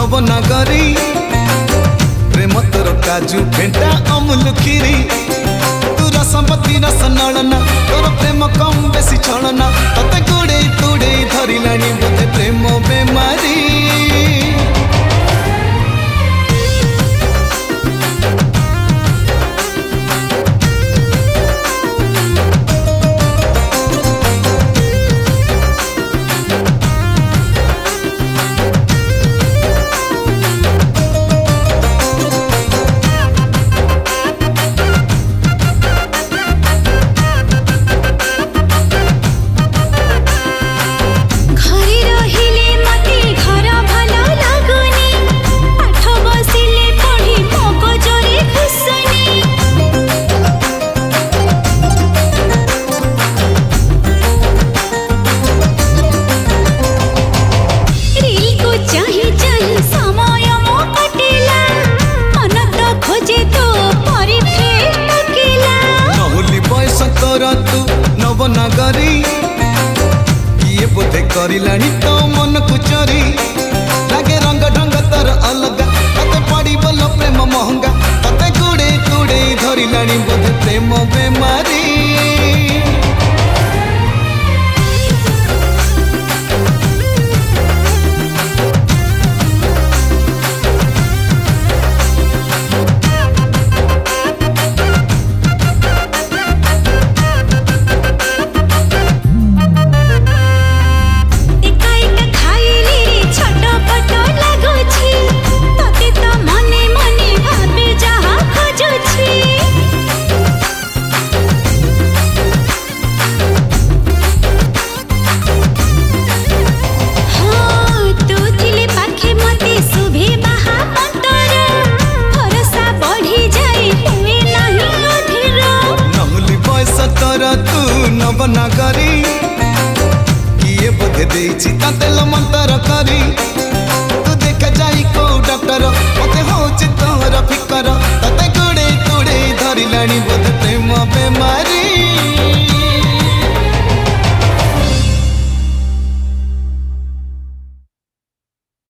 नवनगरी प्रेम तोर काजू फेंटा अमूल खीरी तू रसमती रस नलना तोर प्रेम कम बेसी छलना तते गुड़े तुड़े धरलानी बोधे प्रेम बेमारी नवनगरी किए बोधे करलानी तो मन को चोरी लागे रंग ढंग तर अलग तते पड़ी बोल प्रेम महंगा तते गुड़े तुड़े धरलानी बोधे प्रेम बेमारी तू नवनगरी किए बोधे देछि तेल मंतर करी